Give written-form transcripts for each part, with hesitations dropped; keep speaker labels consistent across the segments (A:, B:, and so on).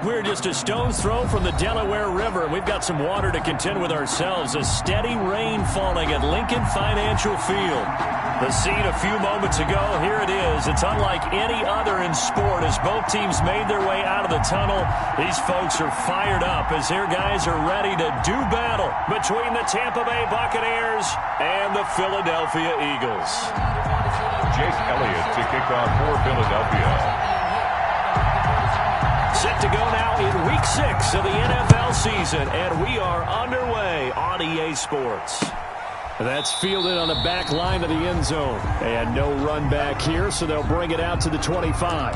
A: We're just a stone's throw from the Delaware River. We've got some water to contend with ourselves. A steady rain falling at Lincoln Financial Field. The scene a few moments ago, here it is. It's unlike any other in sport as both teams made their way out of the tunnel. These folks are fired up as their guys are ready to do battle between the Tampa Bay Buccaneers and the Philadelphia Eagles.
B: Jake Elliott to kick off for Philadelphia.
A: Set to go now in Week 6 of the NFL season, and we are underway on EA Sports. That's fielded on the back line of the end zone. And no run back here, so they'll bring it out to the 25.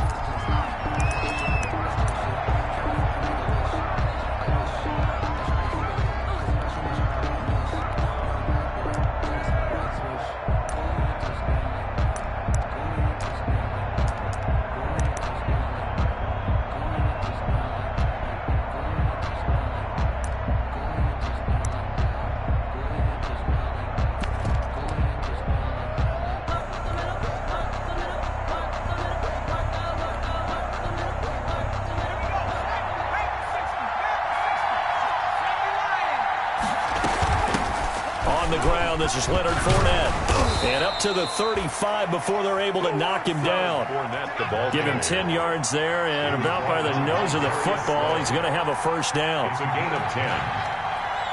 A: This is Leonard Fournette. And up to the 35 before they're able to knock him down. Give him 10 yards there, and about by the nose of the football, he's going to have a first down.
B: It's a gain of 10.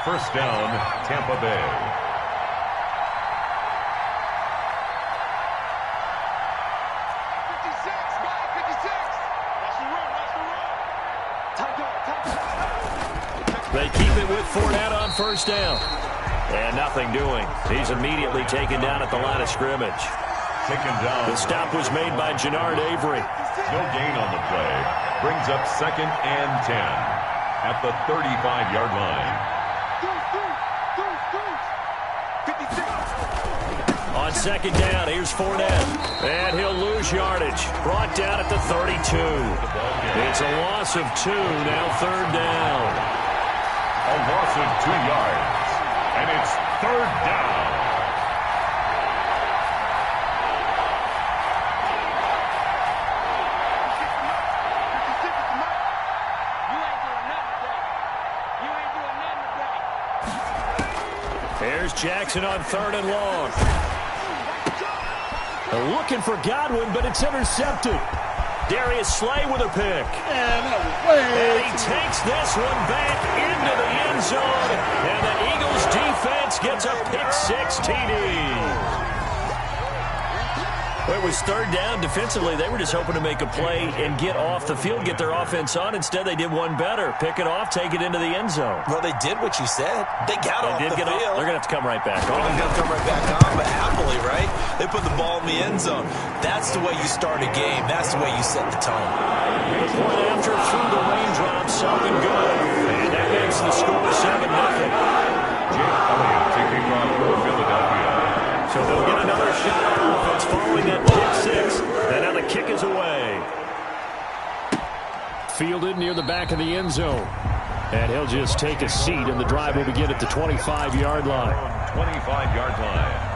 B: First down, Tampa Bay.
A: They keep it with Fournette on first down. And nothing doing. He's immediately taken down at the line of scrimmage.
B: Taken down.
A: The stop was made by Jannard Avery.
B: No gain on the play. Brings up 2nd and 10 at the 35-yard line.
A: On second down, here's Fournette. And he'll lose yardage. Brought down at the 32. It's a loss of 2. Now third down.
B: A loss of 2 yards. And it's third down.
A: There's Jackson on 3rd and long. They're looking for Godwin, but it's intercepted. Darius Slay with a pick. And he takes this one back into the end zone. And the Eagles defense gets a pick-6 TD. It was third down. Defensively, they were just hoping to make a play and get off the field, get their offense on. Instead, they did one better. Pick it off, take it into the end zone.
C: Well, they did what you said. They got off the field.
A: They're going to have to come right back on.
C: They're going to have to come right back on, but happily, right? They put the ball in the end zone. That's the way you start a game. That's the way you set the tone.
A: The point after through the raindrops, something good. And that makes the score 7-0.
B: Jake Elliott taking off for Philadelphia.
A: So they'll get another shot on offense following that pick-6. And now the kick is away. Fielded near the back of the end zone. And he'll just take a seat, and the drive will begin at the 25-yard line.
B: 25-yard line.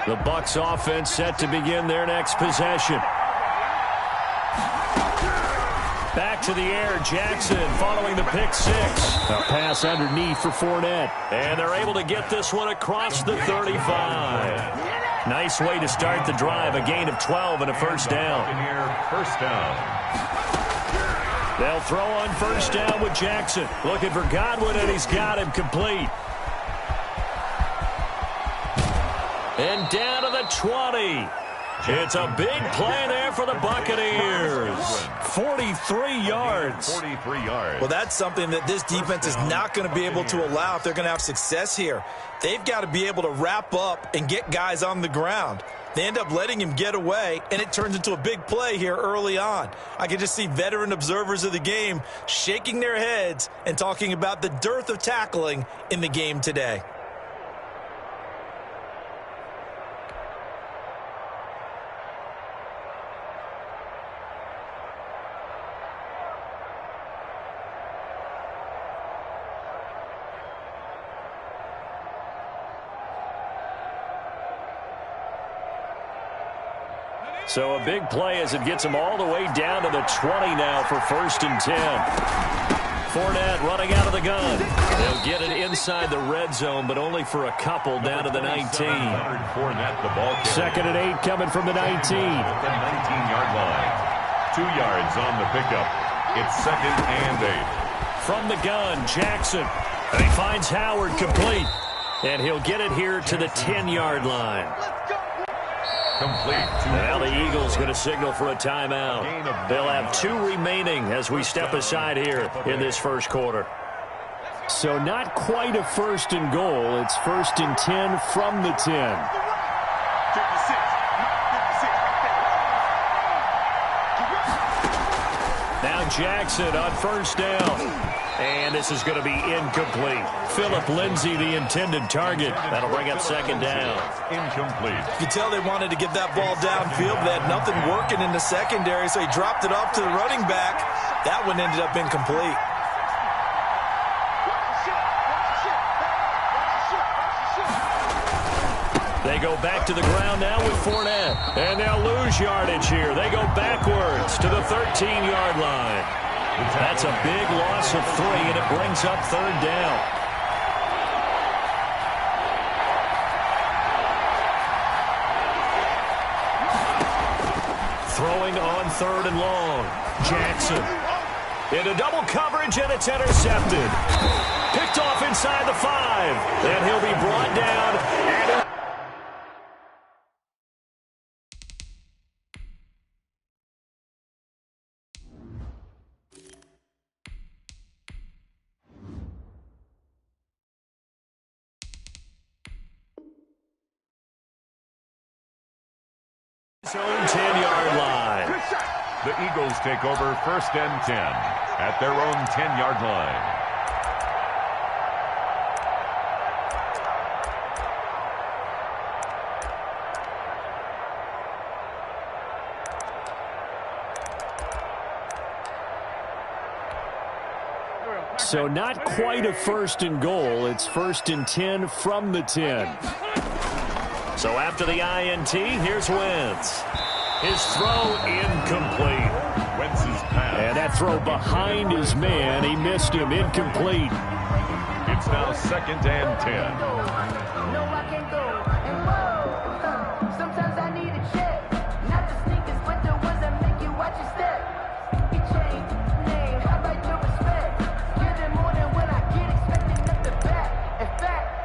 A: The Bucs offense set to begin their next possession. Back to the air, Jackson following the pick-6. A pass underneath for Fournette. And they're able to get this one across the 35. Nice way to start the drive, a gain of 12 and a first down.
B: First down.
A: They'll throw on first down with Jackson. Looking for Godwin, and he's got him complete. And down to the 20. It's a big play there for the Buccaneers. 43 yards.
B: 43 yards.
C: Well, that's something that this defense is not going to be able to allow if they're going to have success here. They've got to be able to wrap up and get guys on the ground. They end up letting him get away, and it turns into a big play here early on. I can just see veteran observers of the game shaking their heads and talking about the dearth of tackling in the game today.
A: So a big play as it gets him all the way down to the 20 now for 1st and 10. Fournette running out of the gun. They'll get it inside the red zone, but only for a couple down to the 19. 2nd and 8 coming from the 19.
B: At the 19-yard line. 2 yards on the pickup. It's 2nd and 8.
A: From the gun, Jackson. And he finds Howard complete. And he'll get it here to the 10-yard line.
B: Complete.
A: Now the Eagles going to signal for a timeout. They'll have 2 remaining as we step aside here in this first quarter. So not quite a 1st and goal. It's 1st and 10 from the 10. Now Jackson on 1st down. And this is going to be incomplete. Phillip Lindsay, the intended target. That'll bring up 2nd down.
B: Incomplete.
C: You can tell they wanted to get that ball downfield. They had nothing working in the secondary, so he dropped it off to the running back. That one ended up incomplete.
A: They go back to the ground now with Fournette. And they'll lose yardage here. They go backwards to the 13-yard line. That's a big loss of 3, and it brings up 3rd down. Throwing on 3rd and long. Jackson. Into double coverage, and it's intercepted. Picked off inside the 5. And he'll be brought down. And own 10-yard line.
B: The Eagles take over 1st and 10 at their own 10-yard line.
A: So not quite a 1st and goal. It's 1st and 10 from the 10. So after the INT, here's Wentz. His throw incomplete.
B: Wentz's pass.
A: And that throw behind his man. He missed him. Incomplete.
B: It's now 2nd and 10.
D: No, I can't go. And whoa, sometimes I need a check. Not the sneakers, but the ones that make you watch your step. You change name, how about your respect? Give it more than what I get, expecting nothing back. In fact,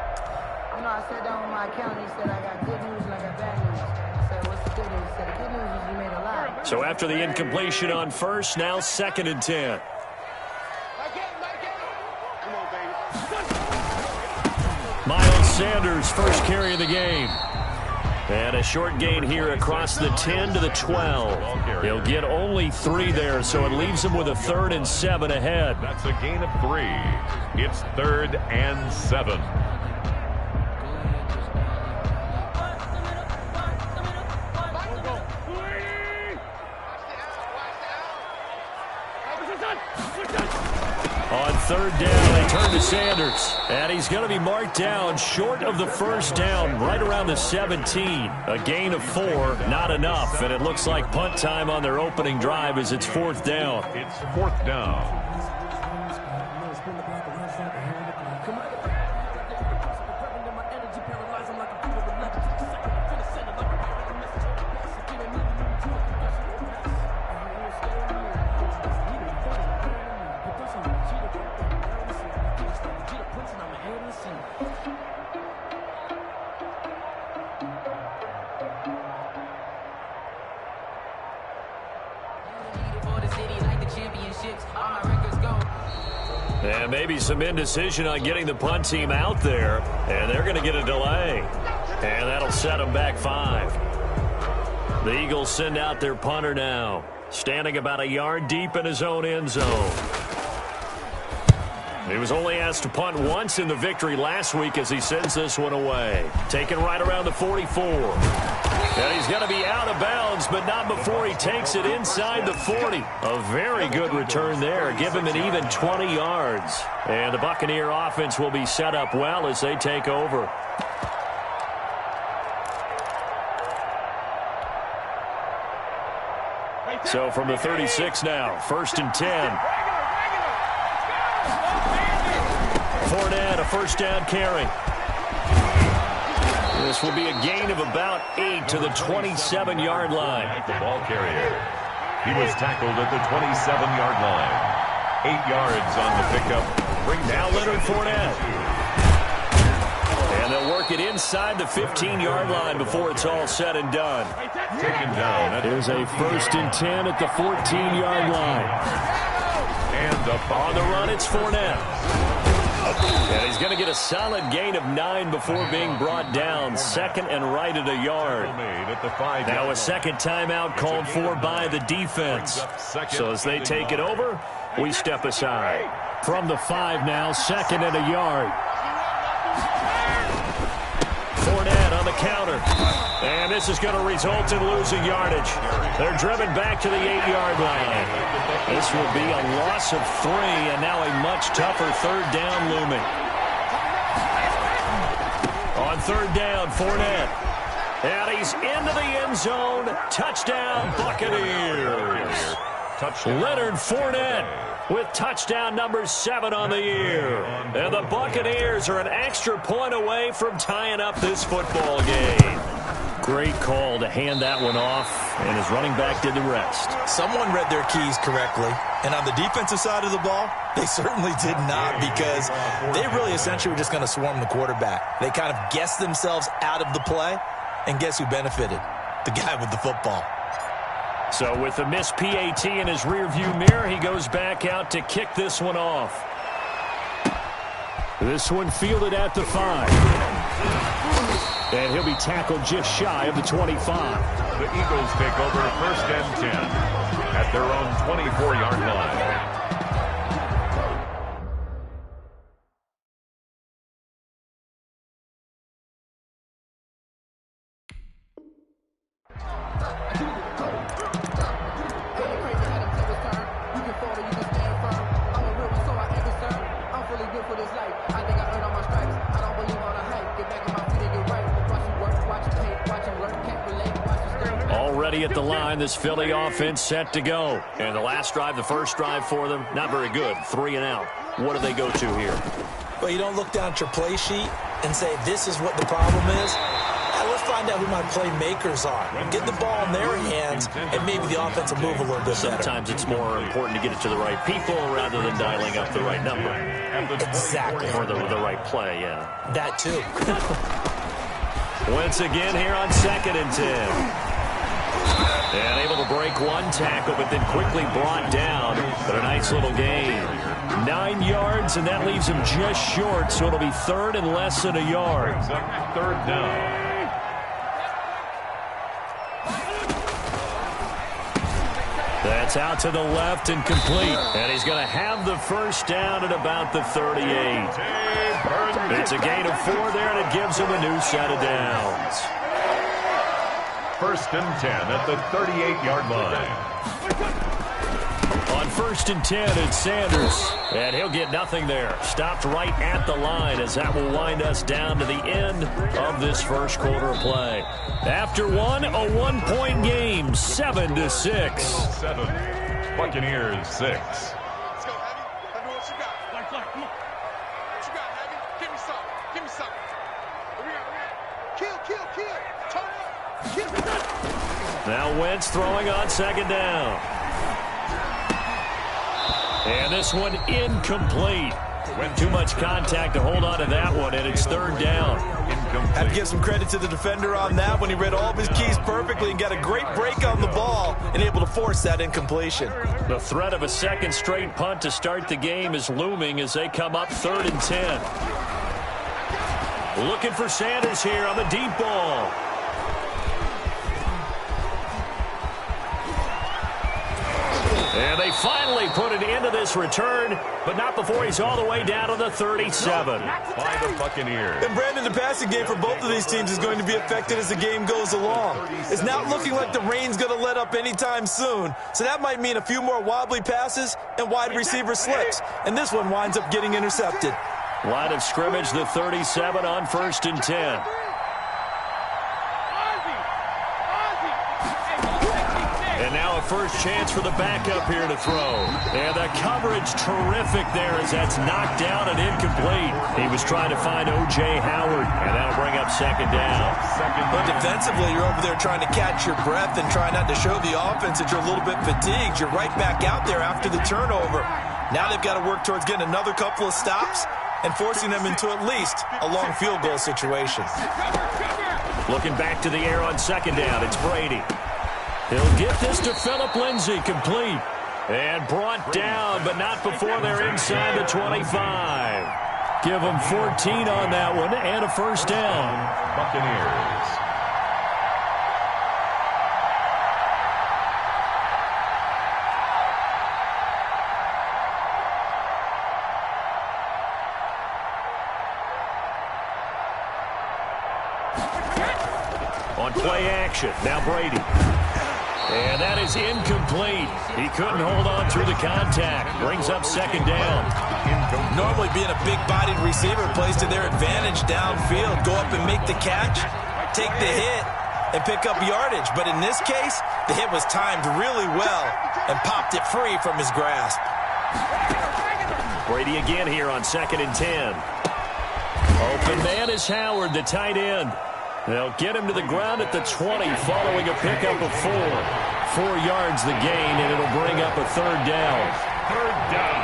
D: you know, I sat down with my accountant. He said I got good news and I got bad news. I said, what's the good news? He said, the good news is you made a lot.
A: So after the incompletion on 1st, now 2nd and 10. Miles Sanders, first carry of the game. And a short gain here across the 10 to the 12. He'll get only 3 there, so it leaves him with a 3rd and 7 ahead.
B: That's a gain of 3. It's 3rd and 7.
A: On 3rd down, they turn to Sanders. And he's going to be marked down short of the 1st down, right around the 17. A gain of 4, not enough. And it looks like punt time on their opening drive as it's 4th down.
B: It's 4th down.
A: And maybe some indecision on getting the punt team out there. And they're going to get a delay. And that'll set them back 5. The Eagles send out their punter now. Standing about a yard deep in his own end zone. He was only asked to punt once in the victory last week as he sends this one away. Taken right around the 44. And he's going to be out of bounds, but not before he takes it inside the 40. A very good return there. Give him an even 20 yards. And the Buccaneer offense will be set up well as they take over. So from the 36 now, 1st and 10. Fournette, a first down carry. This will be a gain of about 8 to the 27-yard line.
B: The ball carrier. He was tackled at the 27-yard line. 8 yards on the pickup.
A: Now Leonard Fournette. And they'll work it inside the 15-yard line before it's all said and done.
B: Taken down.
A: There's a 1st and 10 at the 14-yard line.
B: And up
A: on the run, it's Fournette. And he's going to get a solid gain of 9 before being brought down. 2nd and right at a yard. Now a second timeout called for by the defense. So as they take it over, we step aside. From the 5 now, 2nd and a yard. Fournette on the counter. And this is going to result in losing yardage. They're driven back to the 8-yard line. This will be a loss of 3, and now a much tougher 3rd down looming. On 3rd down, Fournette. And he's into the end zone. Touchdown, Buccaneers. Leonard Fournette with touchdown number 7 on the year. And the Buccaneers are an extra point away from tying up this football game. Great call to hand that one off, and his running back did the rest.
C: Someone read their keys correctly, and on the defensive side of the ball, they certainly did not, because they really essentially were just going to swarm the quarterback. They kind of guessed themselves out of the play, and guess who benefited? The guy with the football.
A: So with the missed PAT in his rearview mirror, he goes back out to kick this one off. This one fielded at the 5. And he'll be tackled just shy of the 25.
B: The Eagles take over 1st and 10 at their own 24-yard line.
A: At the line, this Philly offense set to go. And the last drive, the first drive for them, not very good. 3 and out. What do they go to here?
C: Well, you don't look down at your play sheet and say, this is what the problem is. Let's find out who my playmakers are. Get the ball in their hands, and maybe the offense will move a little bit better.
A: Sometimes it's more important to get it to the right people rather than dialing up the right number.
C: Exactly.
A: Or the right play, yeah.
C: That too.
A: Once again here on 2nd and 10. And able to break one tackle, but then quickly brought down. But a nice little gain. 9 yards, and that leaves him just short, so it'll be 3rd and less than a yard.
B: 3rd down.
A: That's out to the left and complete. And he's going to have the first down at about the 38. It's a gain of 4 there, and it gives him a new set of downs.
B: 1st and 10 at the 38-yard line.
A: On 1st and 10, it's Sanders. And he'll get nothing there. Stopped right at the line, as that will wind us down to the end of this first quarter of play. After one, a 1-point game, 7-6.
B: 7. Buccaneers 6.
E: Let's go, Heavy. Let me know what you got. Come on. What you got, Heavy? Give me something. Here we go. Kill. Turn up.
A: Now Wentz throwing on 2nd down. And this one incomplete. Too much contact to hold on to that one, and it's 3rd down.
C: Have to give some credit to the defender on that when he read all of his keys perfectly and got a great break on the ball and able to force that incompletion.
A: The threat of a second straight punt to start the game is looming as they come up 3rd and 10. Looking for Sanders here on the deep ball. And they finally put an end to this return, but not before he's all the way down to the 37.
B: By the Buccaneers.
C: And Brandon, the passing game for both of these teams is going to be affected as the game goes along. It's not looking like the rain's going to let up anytime soon, so that might mean a few more wobbly passes and wide receiver slips. And this one winds up getting intercepted.
A: Line of scrimmage, the 37 on 1st and 10. first chance for the backup here to throw. And the coverage terrific there as that's knocked down and incomplete. He was trying to find O.J. Howard, and that'll bring up second down.
C: But defensively, you're over there trying to catch your breath and try not to show the offense that you're a little bit fatigued. You're right back out there after the turnover. Now they've got to work towards getting another couple of stops and forcing them into at least a long field goal situation.
A: Looking back to the air on second down, it's Brady. He'll get this to Phillip Lindsay, complete. And brought down, but not before they're inside the 25. Give them 14 on that one and a first down.
B: Buccaneers.
A: On play action, now Brady. And that is incomplete. He couldn't hold on through the contact. Brings up second down.
C: Normally being a big-bodied receiver plays to their advantage downfield. Go up and make the catch, take the hit, and pick up yardage. But in this case, the hit was timed really well and popped it free from his grasp.
A: Brady again here on 2nd and 10. Open man is Howard, the tight end. They'll get him to the ground at the 20 following a pickup of 4. 4 yards the gain, and it'll bring up a third down.
B: Third down.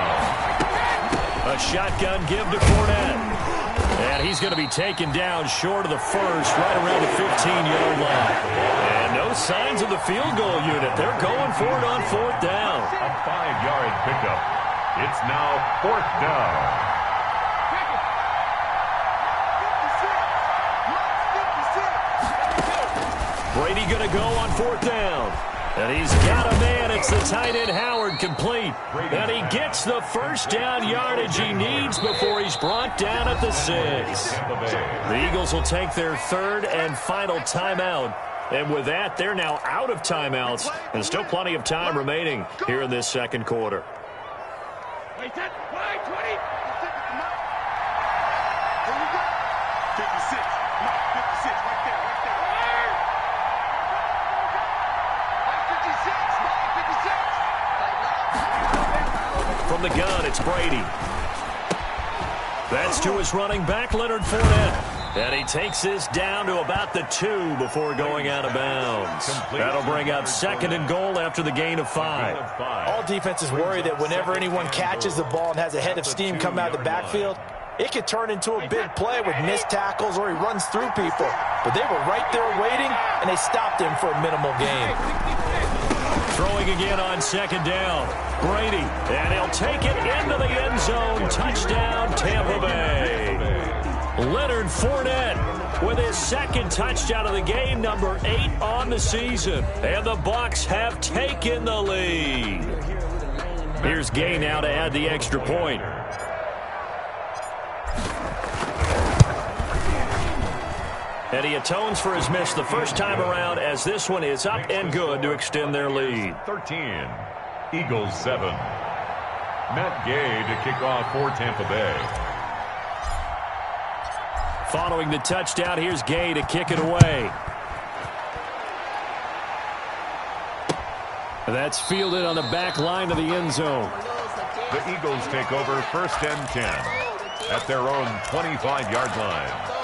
A: A shotgun give to Fournette. And he's going to be taken down short of the first, right around the 15-yard line. And no signs of the field goal unit. They're going for it on 4th down.
B: A 5-yard pickup. It's now 4th down.
A: Brady going to go on 4th down. And he's got a man. It's the tight end Howard, complete. And he gets the first down yardage he needs before he's brought down at the 6. The Eagles will take their 3rd and final timeout. And with that, they're now out of timeouts. And still plenty of time remaining here in this second quarter. From the gun, it's Brady. That's to his running back, Leonard Fournette. And he takes this down to about the 2 before going out of bounds. That'll bring up 2nd and goal after the gain of 5.
C: All defenses worry that whenever anyone catches the ball and has a head of steam come out of the backfield, it could turn into a big play with missed tackles or he runs through people. But they were right there waiting, and they stopped him for a minimal gain.
A: Throwing again on 2nd down. Brady, and he'll take it into the end zone. Touchdown, Tampa Bay. Leonard Fournette with his 2nd touchdown of the game, number 8 on the season. And the Bucs have taken the lead. Here's Gay now to add the extra point. And he atones for his miss the first time around as this one is up and good to extend their lead.
B: 13. Eagles 7. Matt Gay to kick off for Tampa Bay.
A: Following the touchdown, here's Gay to kick it away. That's fielded on the back line of the end zone.
B: The Eagles take over 1st and 10 at their own 25-yard line.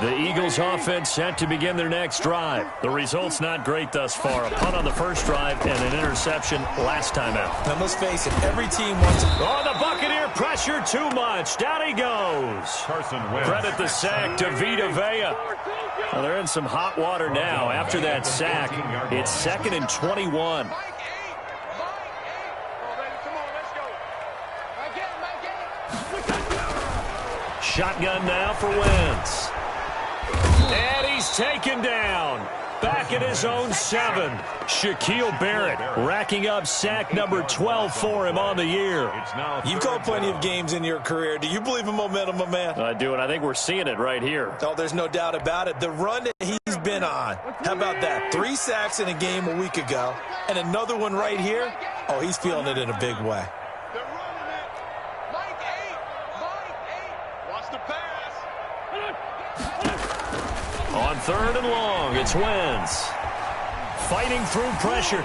A: The Eagles offense set to begin their next drive. The result's not great thus far. A punt on the first drive and an interception last time out.
C: And let's face it, every team wants...
A: Oh, the Buccaneer pressure too much. Down he goes.
B: Carson Wentz.
A: Credit the sack to Vita Vea. Well, they're in some hot water now. After that sack, it's 2nd and 21. Shotgun now for Wentz. And he's taken down. Back at his own 7. Shaquille Barrett racking up sack number 12 for him on the year.
C: You've called plenty of games in your career. Do you believe in momentum, my man?
A: I do, and I think we're seeing it right here.
C: Oh, there's no doubt about it. The run that he's been on. How about that? 3 sacks in a game a week ago, and another one right here. Oh, he's feeling it in a big way.
E: They're running it. Mike 8. Watch the pass.
A: On 3rd and long, it's Wentz. fighting through pressure.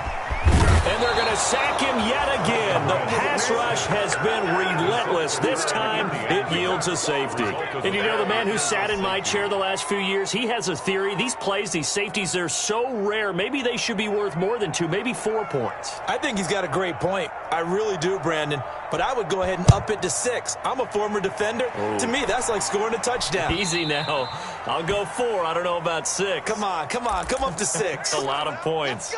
A: And they're going to sack him yet again. The pass rush has been relentless. This time, it yields a safety. And you know, the man who sat in my chair the last few years, he has a theory. These plays, these safeties, they're so rare. Maybe they should be worth more than 2, maybe 4 points.
C: I think he's got a great point. I really do, Brandon. But I would go ahead and up it to 6. I'm a former defender. Oh. To me, that's like scoring a touchdown.
A: Easy now. I'll go 4. I don't know about 6.
C: Come on. Come up to 6.
A: A lot of points.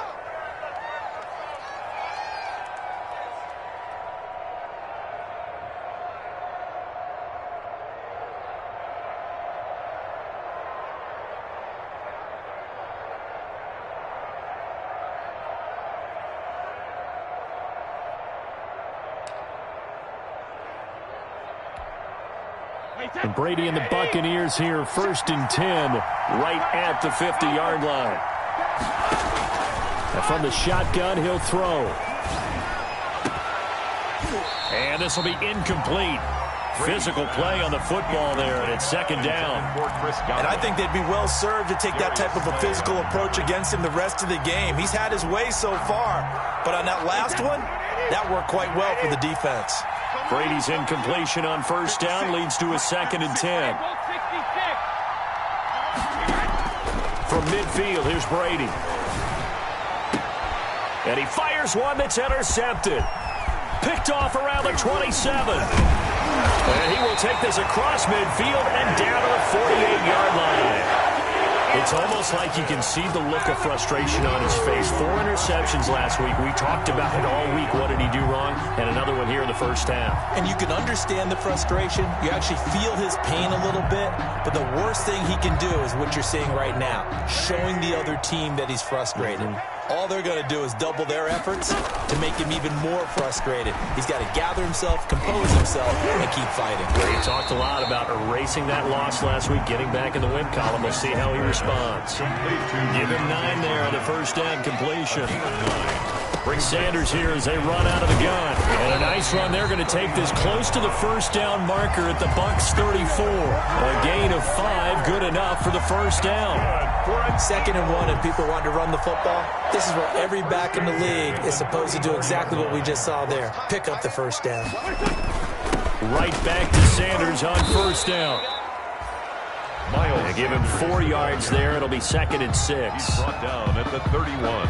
A: And Brady and the Buccaneers here, 1st and 10, right at the 50-yard line. And from the shotgun, he'll throw. And this will be incomplete. Physical play on the football there, and it's 2nd down.
C: And I think they'd be well served to take that type of a physical approach against him the rest of the game. He's had his way so far, but on that last one, that worked quite well for the defense.
A: Brady's incompletion on 1st down leads to a 2nd and 10. From midfield, here's Brady. And he fires one that's intercepted. Picked off around the 27. And he will take this across midfield and down to the 48-yard line. It's almost like you can see the look of frustration on his face. 4 interceptions last week. We talked about it all week. What did he do wrong? And another one here in the 1st half.
C: And you can understand the frustration. You actually feel his pain a little bit. But the worst thing he can do is what you're seeing right now, showing the other team that he's frustrated. All they're going to do is double their efforts to make him even more frustrated. He's got to gather himself, compose himself, and keep fighting.
A: He talked a lot about erasing that loss last week, getting back in the win column. We'll see how he responds. Give him 9 there on the 1st down completion. Bring Sanders here as they run out of the gun. And a nice run. They're going to take this close to the 1st down marker at the Bucs 34. A gain of 5, good enough for the 1st down.
C: 2nd and 1, and people want to run the football. This is where every back in the league is supposed to do exactly what we just saw there. Pick up the 1st down.
A: Right back to Sanders on 1st down. They give him 4 yards there. It'll be 2nd and 6.
B: Brought down at the 31.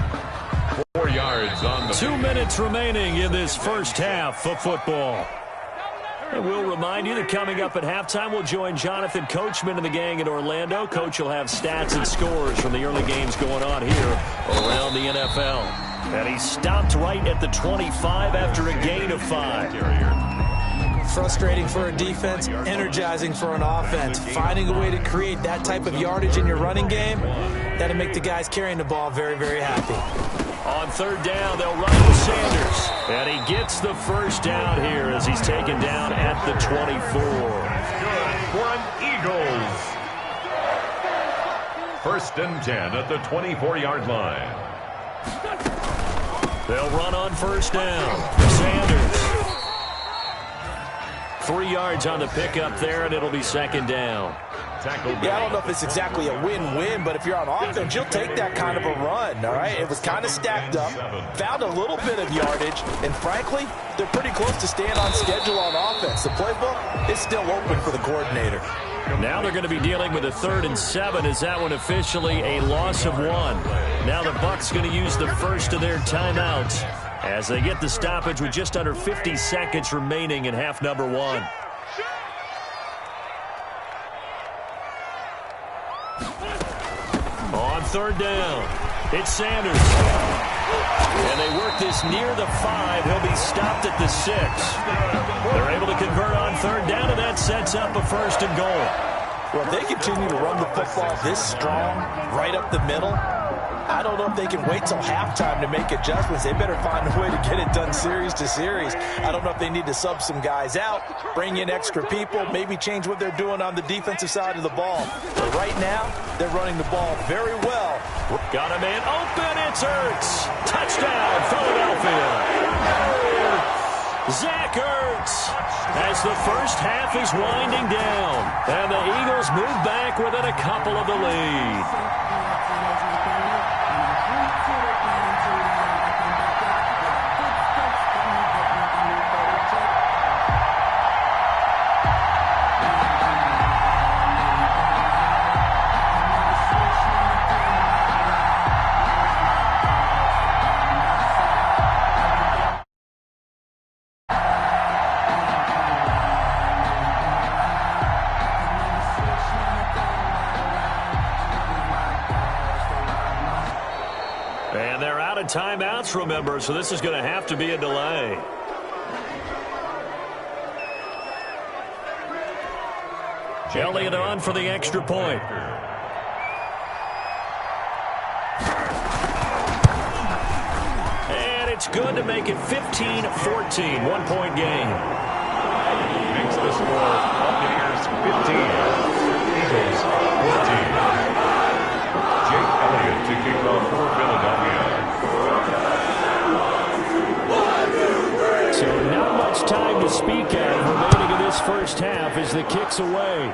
B: 4 yards on the
A: 2 minutes remaining in this 1st half of football. And we'll remind you that coming up at halftime, we'll join Jonathan Coachman and the gang in Orlando. Coach will have stats and scores from the early games going on here around the NFL. And he stopped right at the 25 after a gain of 5.
C: Frustrating for a defense, energizing for an offense. Finding a way to create that type of yardage in your running game, that'll make the guys carrying the ball very, very happy.
A: On 3rd down, they'll run with Sanders. And he gets the 1st down here as he's taken down at the 24.
B: For an Eagles. 1st and 10 at the 24-yard line.
A: They'll run on 1st down. Sanders. 3 yards on the pickup there, and it'll be 2nd down.
C: Yeah, I don't know if it's exactly a win-win, but if you're on offense, you'll take that kind of a run, all right? It was kind of stacked up, found a little bit of yardage, and frankly, they're pretty close to staying on schedule on offense. The playbook is still open for the coordinator.
A: Now they're going to be dealing with a 3rd and 7. Is that one officially a loss of 1? Now the Bucs going to use the first of their timeouts as they get the stoppage with just under 50 seconds remaining in half number 1. On 3rd down, it's Sanders. And they work this near the 5. He'll be stopped at the 6. They're able to convert on 3rd down, and that sets up a 1st and goal.
C: Well, if they continue to run the football this strong, right up the middle, I don't know if they can wait till halftime to make adjustments. They better find a way to get it done series to series. I don't know if they need to sub some guys out, bring in extra people, maybe change what they're doing on the defensive side of the ball. But right now, they're running the ball very well.
A: Got a man open. It's Ertz. Touchdown, Philadelphia. Zach Ertz as the 1st half is winding down. And the Eagles move back within a couple of the lead. calling timeouts, remember, so this is going to have to be a delay. Elliott on for the extra point. And it's good to make it 15-14, one-point game.
B: Makes the score Buccaneers 15, Eagles 14. Jake Elliott to kick off for Philadelphia.
A: So not much time to speak of remaining in this first half as the kick's away.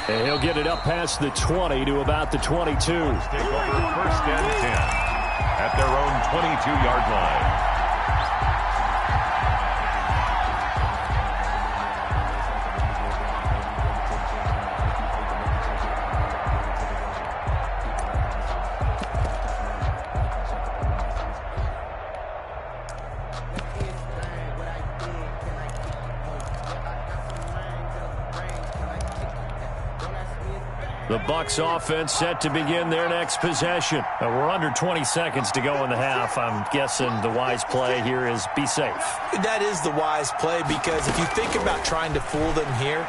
A: And he'll get it up past the 20 to about the 22.
B: Take over first and 10 at their own 22-yard line.
A: The Bucs offense set to begin their next possession. We're under 20 seconds to go in the half. I'm guessing the wise play here is be safe.
C: That is the wise play, because if you think about trying to fool them here,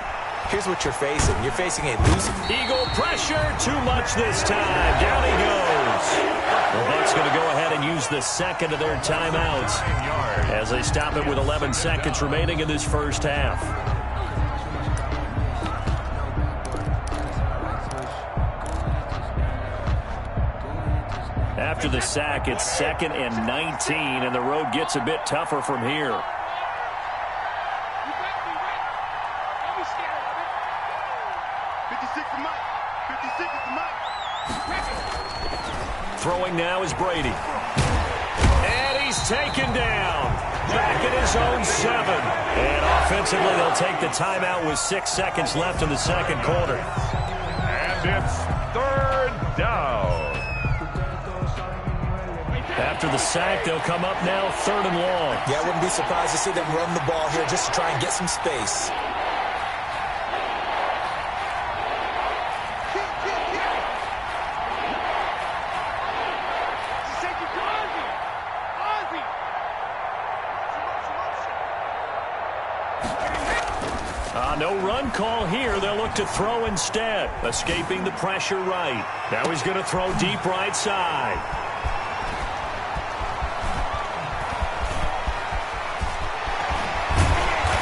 C: here's what you're facing. You're facing a losing.
A: Eagle pressure, too much this time. Down he goes. The Bucs going to go ahead and use the second of their timeouts as they stop it with 11 seconds remaining in this first half. After the sack, it's 2nd and 19, and the road gets a bit tougher from here.
E: Don't be scared of it. 56 to Mike. 56 is to Mike.
A: Throwing now is Brady. And he's taken down. Back at his own 7. And offensively, they'll take the timeout with 6 seconds left in the second quarter.
B: And it's 3rd down.
A: After the sack, they'll come up now 3rd and long.
C: Yeah, I wouldn't be surprised to see them run the ball here just to try and get some space.
A: No run call here. They'll look to throw instead. Escaping the pressure right. Now he's going to throw deep right side.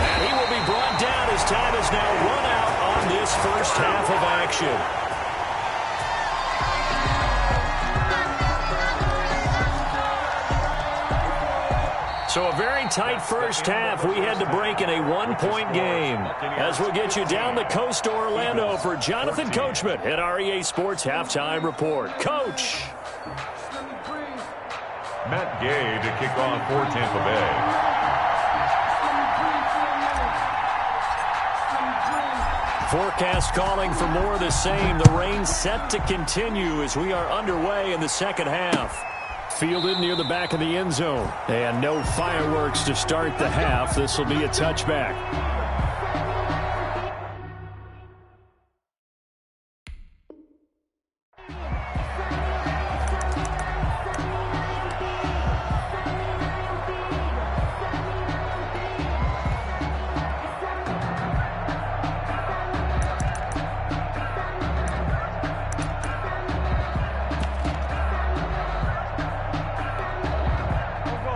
A: And he will be brought down as time is now run out on this first half of action. So a very tight first half. We had to break in a one-point game. As we'll get you down the coast to Orlando for Jonathan Coachman at REA Sports Halftime Report. Coach.
B: Matt Gay to kick off for Tampa Bay.
A: Forecast calling for more of the same. The rain set to continue as we are underway in the second half. Fielded near the back of the end zone. And no fireworks to start the half. This will be a touchback.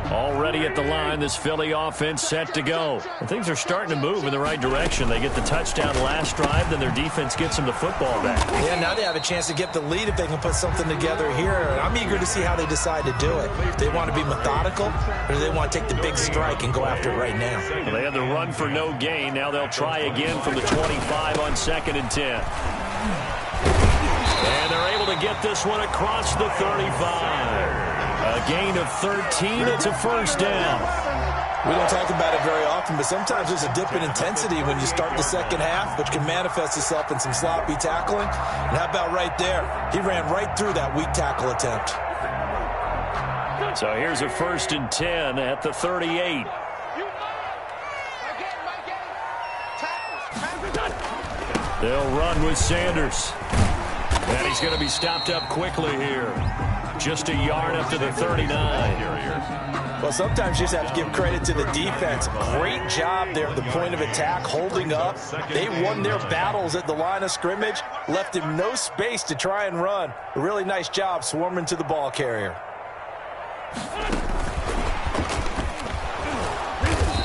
A: Already at the line, this Philly offense set to go. And things are starting to move in the right direction. They get the touchdown last drive, then their defense gets them the football back.
C: Yeah, now they have a chance to get the lead if they can put something together here. And I'm eager to see how they decide to do it. If they want to be methodical, or do they want to take the big strike and go after it right now?
A: Well, they had the run for no gain. Now they'll try again from the 25 on 2nd and 10. And they're able to get this one across the 35. A gain of 13. It's a first down.
C: We don't talk about it very often, but sometimes there's a dip in intensity when you start the second half, which can manifest itself in some sloppy tackling. And how about right there? He ran right through that weak tackle attempt.
A: So here's a 1st and 10 at the 38. They'll run with Sanders. And he's going to be stopped up quickly here. Just a yard after the 39.
C: Well, sometimes you just have to give credit to the defense. Great job there at the point of attack, holding up. They won their battles at the line of scrimmage, left him no space to try and run. A really nice job swarming to the ball carrier.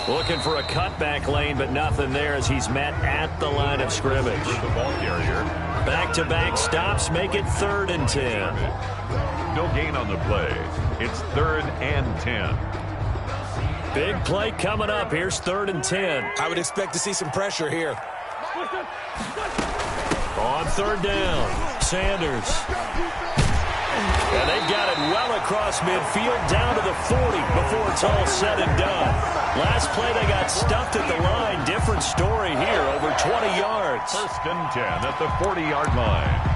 A: Looking for a cutback lane, but nothing there as he's met at the line of scrimmage.
B: The ball carrier.
A: Back-to-back stops make it 3rd and 10.
B: No gain on the play. It's 3rd and 10.
A: Big play coming up. Here's 3rd and 10.
C: I would expect to see some pressure here.
A: On 3rd down, Sanders. And they've got it well across midfield down to the 40 before it's all said and done. Last play they got stuffed at the line. Different story here, over 20 yards.
B: 1st and 10 at the 40-yard line.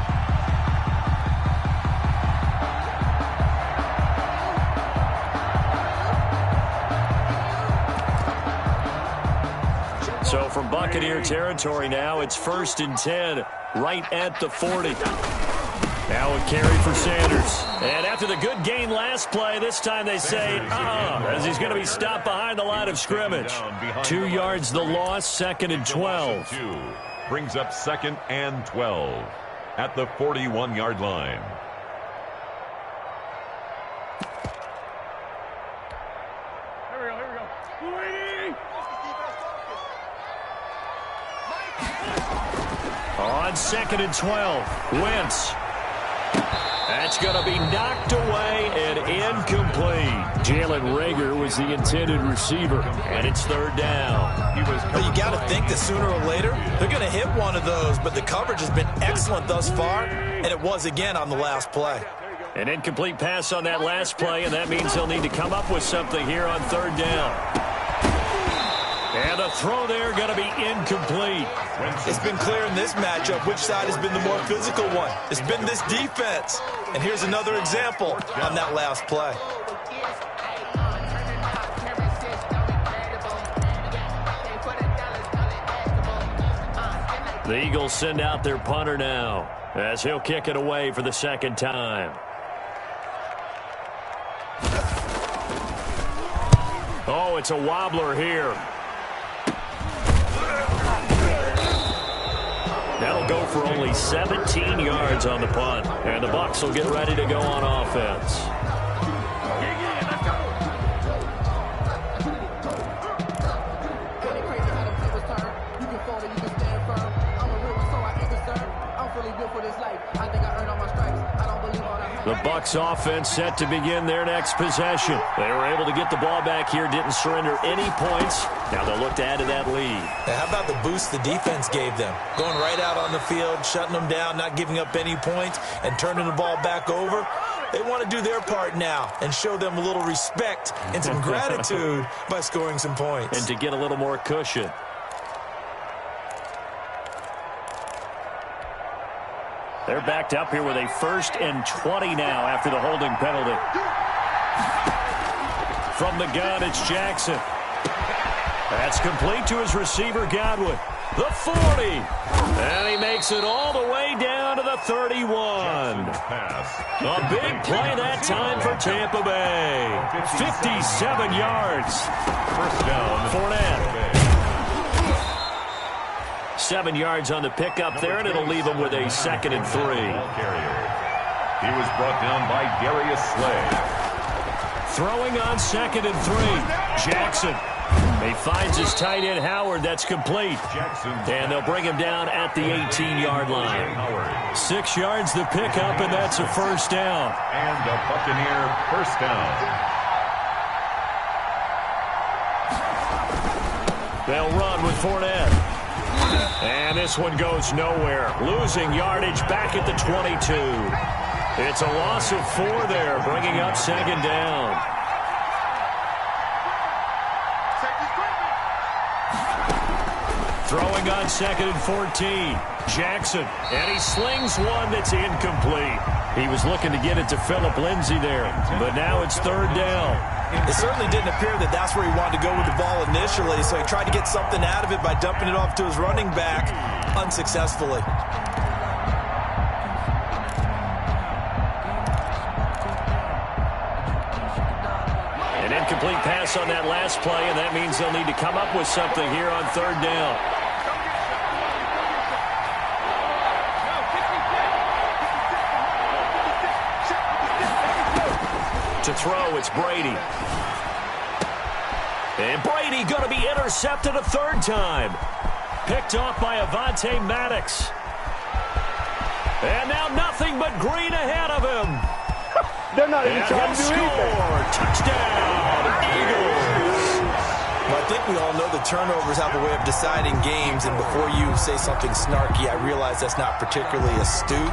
A: So from Buccaneer territory now, it's 1st and 10 right at the 40. Now a carry for Sanders. And after the good gain last play, this time they say, as he's going to be stopped behind the line of scrimmage. 2 yards the loss, 2nd and 12.
B: Brings up 2nd and 12 at the 41-yard line.
E: Here we go.
A: On 2nd and 12, Wentz. That's going to be knocked away and incomplete. Jalen Reagor was the intended receiver, and it's 3rd down.
C: But you got to think that sooner or later, they're going to hit one of those, but the coverage has been excellent thus far, and it was again on the last play.
A: An incomplete pass on that last play, and that means they'll need to come up with something here on 3rd down. And a throw there going to be incomplete.
C: It's been clear in this matchup which side has been the more physical one. It's been this defense. And here's another example on that last play.
A: The Eagles send out their punter now as he'll kick it away for the 2nd time. Oh, it's a wobbler here. That'll go for only 17 yards on the punt. And the Bucs will get ready to go on offense. The Bucs offense set to begin their next possession. They were able to get the ball back here, didn't surrender any points. Now they'll look to add to that lead.
C: Now, how about the boost the defense gave them? Going right out on the field, shutting them down, not giving up any points, and turning the ball back over. They want to do their part now and show them a little respect and some gratitude by scoring some points.
A: And to get a little more cushion. They're backed up here with a 1st and 20 now after the holding penalty. From the gun, it's Jackson. That's complete to his receiver, Godwin. The 40. And he makes it all the way down to the 31. A big play that time for Tampa Bay. 57 yards.
B: 1st down.
A: Fournette. 7 yards on the pickup there, and it'll leave him with a 2nd and 3.
B: He was brought down by Darius Slay.
A: Throwing on 2nd and 3. Jackson. He finds his tight end, Howard. That's complete. And they'll bring him down at the 18-yard line. 6 yards the pickup, and that's a 1st down.
B: And a Buccaneer 1st down.
A: They'll run with Fournette. And this one goes nowhere. Losing yardage back at the 22. It's a loss of 4 there, bringing up 2nd down. Throwing on 2nd and 14. Jackson. And he slings one that's incomplete. He was looking to get it to Phillip Lindsay there. But now it's 3rd down.
C: It certainly didn't appear that that's where he wanted to go with the ball initially, so he tried to get something out of it by dumping it off to his running back unsuccessfully.
A: An incomplete pass on that last play, and that means they'll need to come up with something here on third down. To throw, it's Brady. And Brady going to be intercepted a third time. Picked off by Avonte Maddox. And now nothing but green ahead of him.
F: They're not even trying to do
A: anything. Touchdown, Eagles.
C: Well, I think we all know the turnovers have a way of deciding games, and before you say something snarky, I realize that's not particularly astute.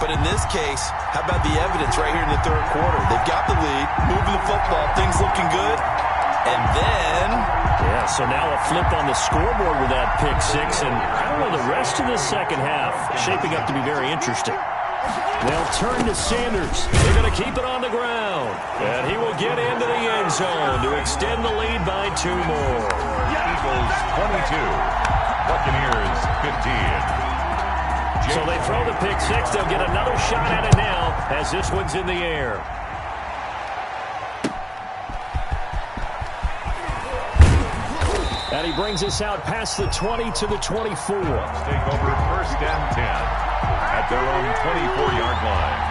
C: But in this case, how about the evidence right here in the third quarter? They've got the lead, moving the football, things looking good. And then...
A: yeah, so now a flip on the scoreboard with that pick six. And I don't know, the rest of the second half shaping up to be very interesting. They'll turn to Sanders. They're going to keep it on the ground. And he will get into the end zone to extend the lead by 2 more.
B: Eagles 22, Buccaneers 15.
A: So they throw the pick six. They'll get another shot at it now as this one's in the air. And he brings us out past the 20 to the 24.
B: Take over first and 10 at their own 24-yard line.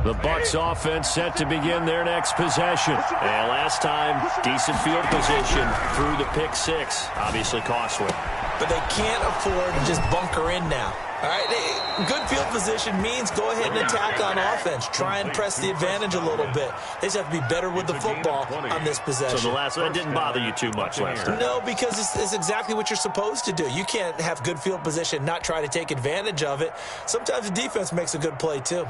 A: The Bucs offense set to begin their next possession. And last time, decent field position through the pick six. Obviously costly.
C: But they can't afford to just bunker in now. All right, good field position means go ahead and attack on offense. Try and press the advantage a little bit. They just have to be better with the football on this possession.
A: So the last one didn't bother you too much last time?
C: No, because it's exactly what you're supposed to do. You can't have good field position, not try to take advantage of it. Sometimes the defense makes a good play too.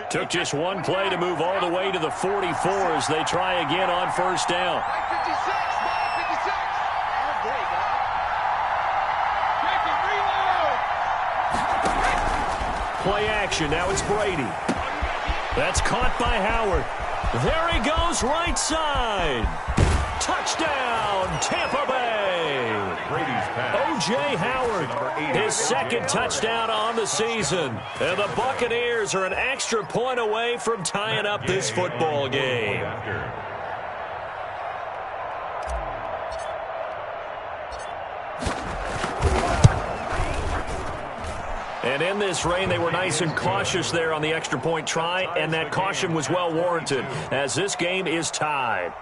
A: Took just one play to move all the way to the 44 as they try again on first down. Play action. Now it's Brady. That's caught by Howard. There he goes, right side. Touchdown, Tampa Bay.
B: Brady's pass.
A: O.J. Howard, his second touchdown on the season. And the Buccaneers are an extra point away from tying up this football game. And in this rain, they were nice and cautious there on the extra point try, and that caution was well warranted as this game is tied.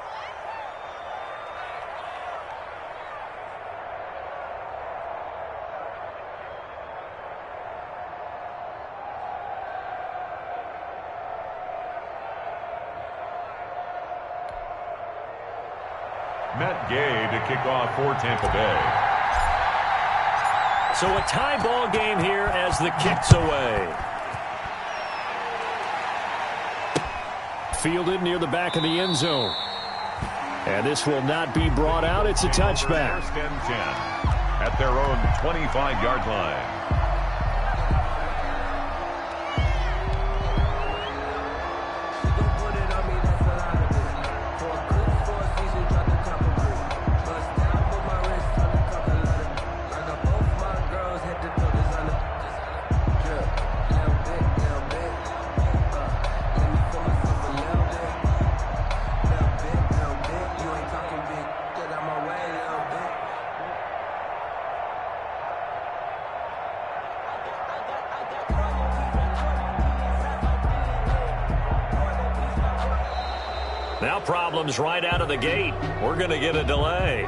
B: Matt Gay to kick off for Tampa Bay.
A: So a tie ball game here as the kick's away. Fielded near the back of the end zone. And this will not be brought out. It's a touchback.
B: First and 10 at their own 25-yard line.
A: Now problems right out of the gate. We're going to get a delay.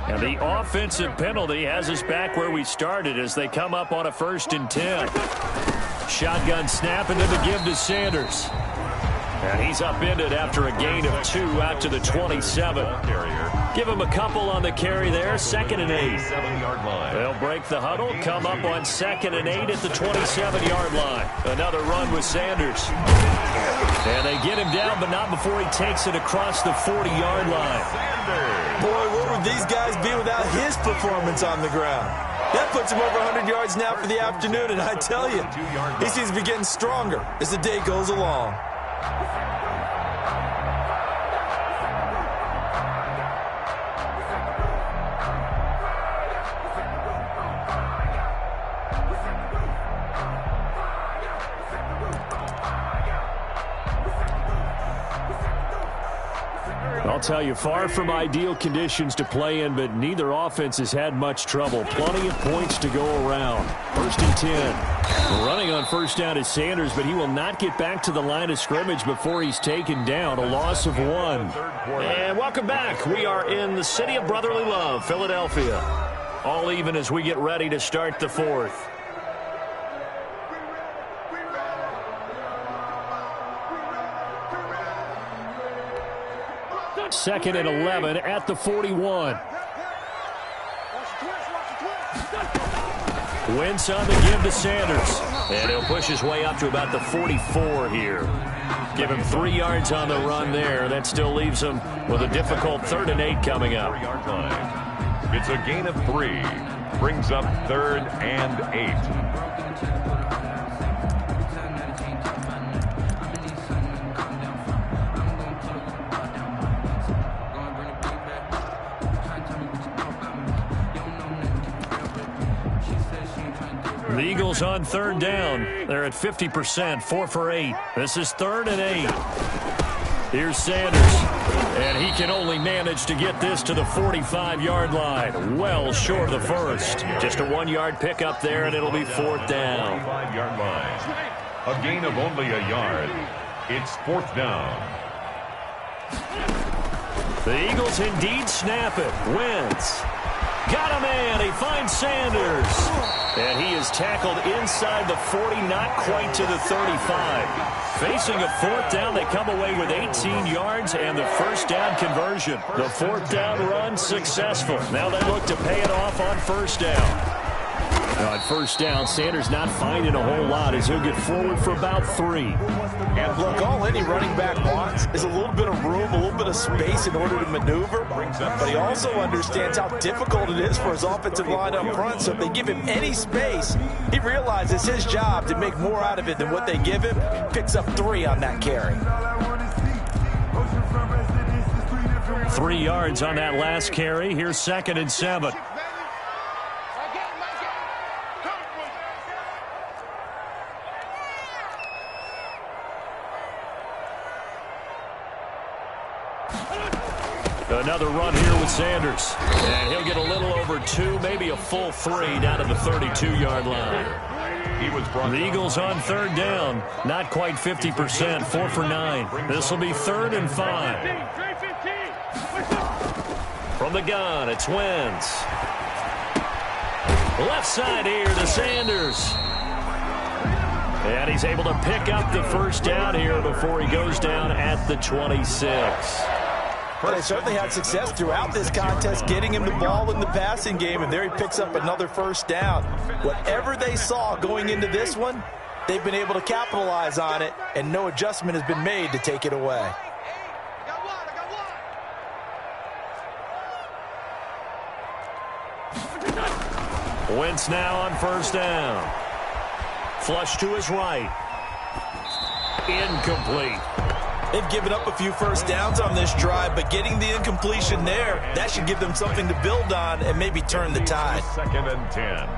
A: And the offensive penalty has us back where we started as they come up on a 1st and 10. Shotgun snap into the give to Sanders. And he's upended after a gain of 2 out to the 27. Give him a couple on the carry there, 2nd and 8.
B: 7-yard line.
A: They'll break the huddle, come up on 2nd and 8 at the 27-yard line. Another run with Sanders. And they get him down, but not before he takes it across the 40-yard line.
C: Boy, what would these guys be without his performance on the ground? That puts him over 100 yards now for the afternoon, and I tell you, he seems to be getting stronger as the day goes along.
A: I'll tell you, far from ideal conditions to play in, but neither offense has had much trouble. Plenty of points to go around. 1st and 10. Running on 1st down is Sanders, but he will not get back to the line of scrimmage before he's taken down. A loss of 1. And welcome back. We are in the city of brotherly love, Philadelphia. All even as we get ready to start the 4th. 2nd and 11 at the 41. Wentz on the give to Sanders. And he'll push his way up to about the 44 here. Give him 3 yards on the run there. That still leaves him with a difficult 3rd and 8 coming up.
B: It's a gain of 3. Brings up 3rd and 8.
A: The Eagles on 3rd down. They're at 50%, 4 for 8. This is 3rd and 8. Here's Sanders. And he can only manage to get this to the 45-yard line. Well short of the 1st. Just a 1-yard pickup there, and it'll be 4th down.
B: 45-yard line. A gain of only a yard. It's 4th down.
A: The Eagles indeed snap it. Wentz. Got a man. He finds Sanders. And he is tackled inside the 40, not quite to the 35. Facing a 4th down, they come away with 18 yards and the 1st down conversion. The 4th down run successful. Now they look to pay it off on 1st down. On 1st down, Sanders not finding a whole lot as he'll get forward for about 3.
C: And look, all any running back wants is a little bit of room, a little bit of space in order to maneuver. But he also understands how difficult it is for his offensive line up front. So if they give him any space, he realizes his job to make more out of it than what they give him. Picks up 3 on that carry.
A: 3 yards on that last carry. Here's 2nd and 7. Another run here with Sanders. And he'll get a little over 2, maybe a full 3 down to the 32-yard line. The Eagles on 3rd down. Not quite 50%, 4 for 9. This will be 3rd and 5. From the gun, it's Wentz. Left side here to Sanders. And he's able to pick up the 1st down here before he goes down at the 26.
C: But they certainly had success throughout this contest getting him the ball in the passing game, and there he picks up another 1st down. Whatever they saw going into this one, they've been able to capitalize on it, and no adjustment has been made to take it away.
A: Wentz now on 1st down. Flush to his right. Incomplete.
C: They've given up a few 1st downs on this drive, but getting the incompletion there, that should give them something to build on and maybe turn the tide.
B: 2nd and 10.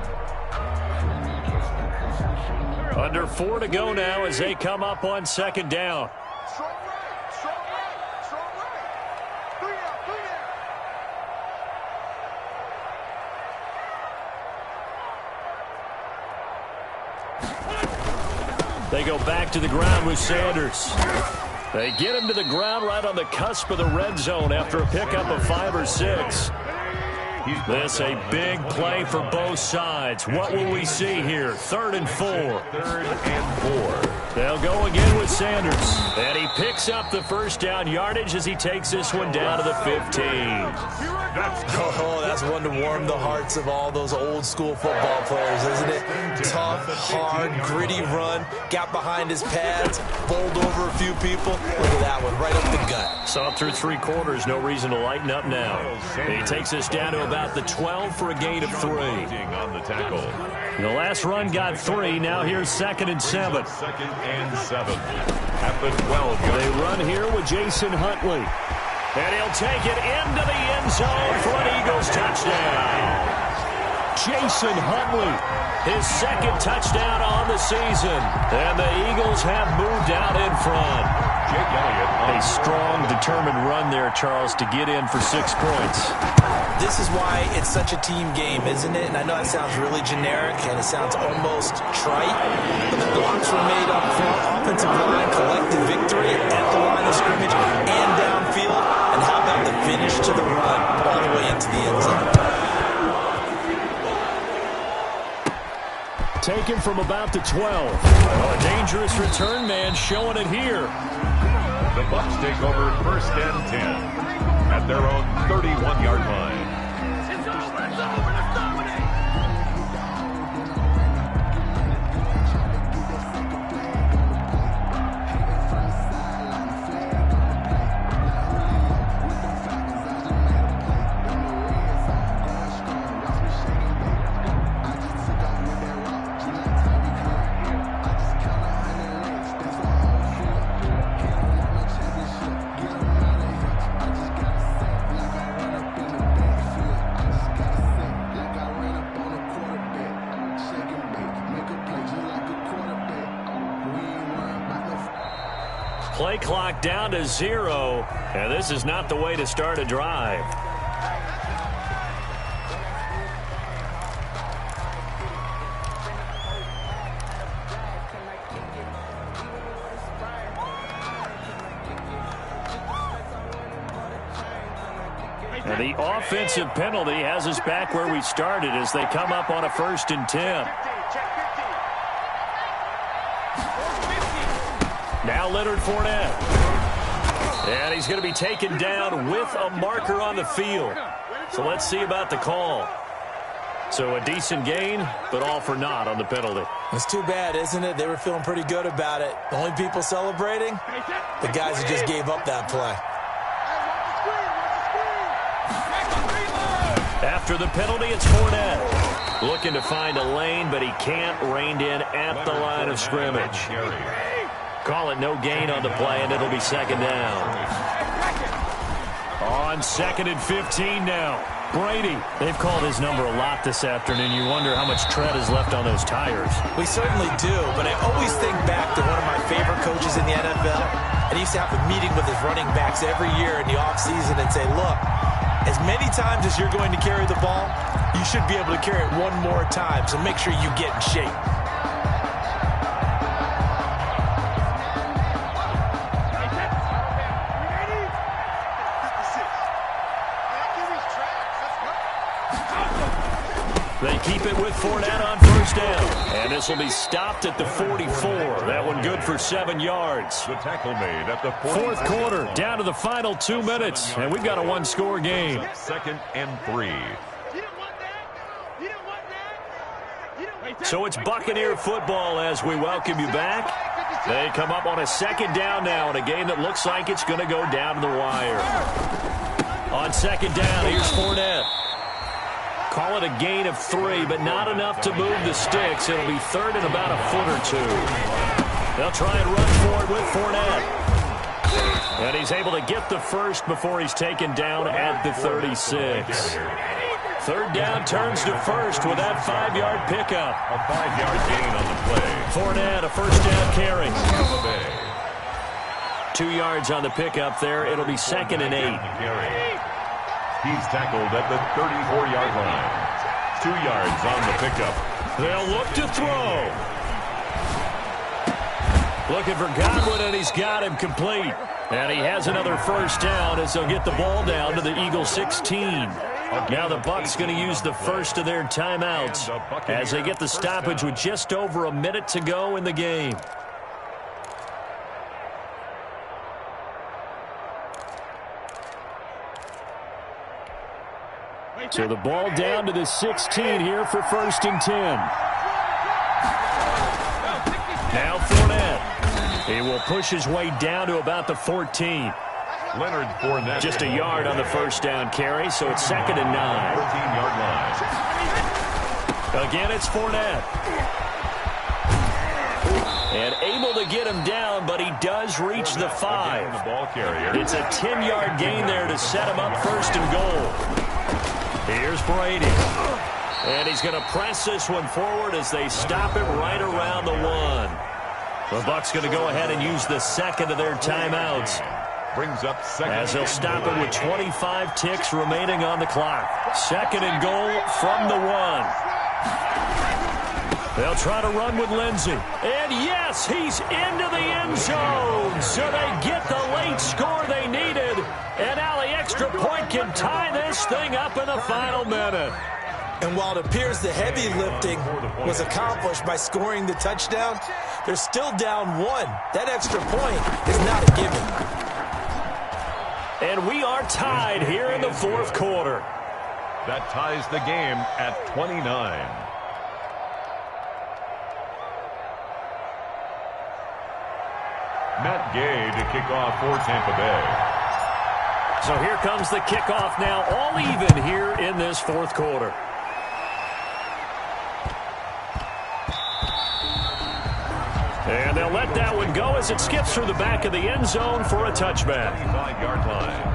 A: Under 4 to go now as they come up on 2nd down.
E: Strong right, strong right, strong right. 3 out,
A: 3 out. They go back to the ground with Sanders. They get him to the ground right on the cusp of the red zone after a pickup of 5 or 6. This a big play for both sides. What will we see here? 3rd and 4.
B: 3rd and 4.
A: They'll go again with Sanders. And he picks picks up the first down yardage as he takes this one down to the 15.
C: That's one to warm the hearts of all those old school football players, isn't it? Tough, hard, gritty run, got behind his pads, bowled over a few people. Look at that one, right up the gut.
A: Saw through 3 quarters, no reason to lighten up now. He takes us down to about the 12 for a gain of 3.
B: On the tackle.
A: The last run got 3, now here's 2nd and 7.
B: 2nd and 7 at the 12.
A: They run here with Jason Huntley. And he'll take it into the end zone for an Eagles touchdown. Jason Huntley, his 2nd touchdown on the season. And the Eagles have moved out in front.
B: Jake Elliott.
A: A strong, determined run there, Charles, to get in for 6 points.
C: This is why it's such a team game, isn't it? And I know that sounds really generic and it sounds almost trite, but the blocks were made up front. Offensive line collected victory at the line of scrimmage and downfield. And how about the finish to the run all the way into the end zone?
A: Taken from about the 12. Oh, a dangerous return man showing it here.
B: The Bucs take over 1st and 10 at their own 31-yard line.
E: It's over. Let's dominate.
A: Play clock down to 0, and this is not the way to start a drive. And the offensive penalty has us back where we started as they come up on a 1st and 10. Now Leonard Fournette. And he's going to be taken down with a marker on the field. So let's see about the call. So a decent gain, but all for naught on the penalty.
C: It's too bad, isn't it? They were feeling pretty good about it. The only people celebrating? The guys who just gave up that play.
A: After the penalty, it's Fournette. Looking to find a lane, but he can't. Reined in at the line of scrimmage. Call it no gain on the play, and it'll be 2nd down. On 2nd and 15 now. Brady. They've called his number a lot this afternoon. You wonder how much tread is left on those tires.
C: We certainly do, but I always think back to one of my favorite coaches in the NFL. And he used to have a meeting with his running backs every year in the offseason and say, look, as many times as you're going to carry the ball, you should be able to carry it one more time, so make sure you get in shape.
A: They keep it with Fournette on 1st down. And this will be stopped at the 44. That one good for 7 yards.
B: The tackle made at the
A: 4th quarter, down to the final 2 minutes. And we've got a 1-score game.
B: 2nd and 3.
A: So it's Buccaneer football as we welcome you back. They come up on a 2nd down now in a game that looks like it's going to go down to the wire. On 2nd down, here's Fournette. Call it a gain of 3, but not enough to move the sticks. It'll be 3rd and about a foot or 2. They'll try and run for it with Fournette. And he's able to get the first before he's taken down at the 36. 3rd down turns to 1st with that 5-yard pickup.
B: A 5-yard gain on the play.
A: Fournette, a 1st down carry. 2 yards on the pickup there. It'll be 2nd and 8.
B: He's tackled at the 34-yard line. 2 yards on the pickup.
A: They'll look to throw. Looking for Godwin, and he's got him complete. And he has another 1st down as they'll get the ball down to the Eagles 16. Now the Bucs going to use the first of their timeouts as they get the stoppage with just over a minute to go in the game. So the ball down to the 16 here for 1st and 10. Now Fournette. He will push his way down to about the 14.
B: Leonard Fournette.
A: Just a yard on the first down carry, so it's 2nd and 9.
B: 14-yard line.
A: Again, it's Fournette. And able to get him down, but he does reach the 5.
B: The ball carrier.
A: It's a 10-yard gain there to set him up 1st and goal. Here's Brady. And he's going to press this one forward as they stop it right around the 1. The Bucs going to go ahead and use the second of their timeouts.
B: Brings up second.
A: As they'll stop it with 25 ticks remaining on the clock. 2nd and goal from the 1. They'll try to run with Lindsey. And yes, he's into the end zone. So they get the late score they needed. And now the extra point can tie this thing up in the final minute.
C: And while it appears the heavy lifting was accomplished by scoring the touchdown, they're still down 1. That extra point is not a given.
A: And we are tied here in the 4th quarter.
B: That ties the game at 29. Matt Gay to kick off for Tampa Bay.
A: So here comes the kickoff now, all even here in this 4th quarter. And they'll let that one go as it skips through the back of the end zone for a touchback.
B: 25-yard line.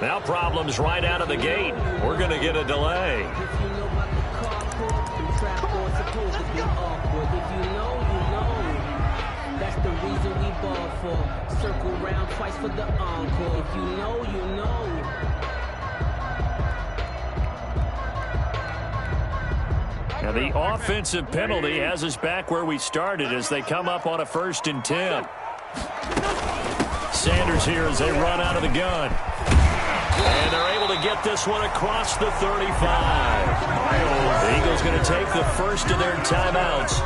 A: Now problems right out of the gate. We're going to get a delay.
G: That's the reason we ball for. Circle round twice for the encore. If you know, you know.
A: Now the offensive penalty has us back where we started as they come up on a 1st and 10. Sanders here as they run out of the gun. And they're able to get this one across the 35. The Eagles going to take the first of their timeouts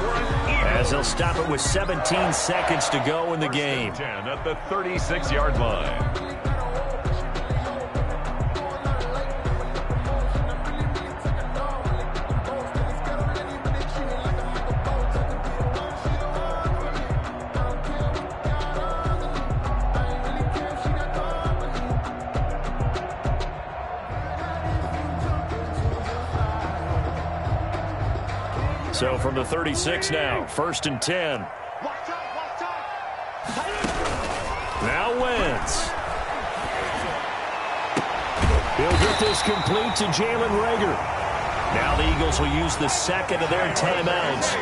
A: as they'll stop it with 17 seconds to go in the game.
B: 10 at the 36-yard line.
A: So from the 36 now, 1st and 10. Now Wentz. He'll get this complete to Jalen Reagor. Now the Eagles will use the second of their timeouts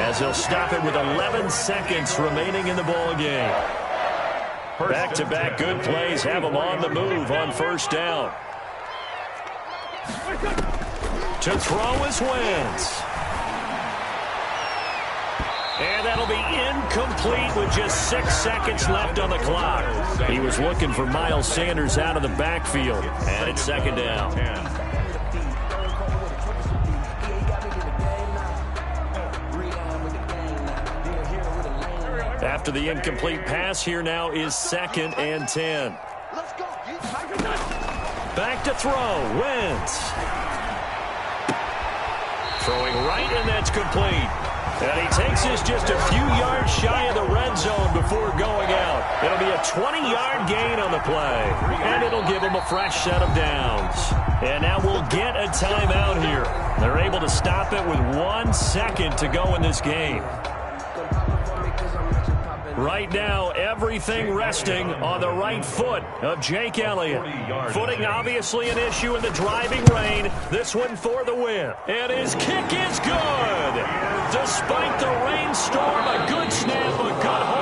A: as they'll stop it with 11 seconds remaining in the ball game. Back-to-back good plays have them on the move on 1st down. To throw is Wentz. And that'll be incomplete with just 6 seconds left on the clock. He was looking for Miles Sanders out of the backfield. And it's 2nd down. After the incomplete pass, here now is 2nd and 10. Back to throw. Wentz. Throwing right, and that's complete. And he takes this just a few yards shy of the red zone before going out. It'll be a 20-yard gain on the play. And it'll give him a fresh set of downs. And now we'll get a timeout here. They're able to stop it with 1 second to go in this game. Right now, everything resting on the right foot of Jake Elliott. Footing obviously an issue in the driving rain. This one for the win. And his kick is good. Despite the rainstorm, a good snap, a good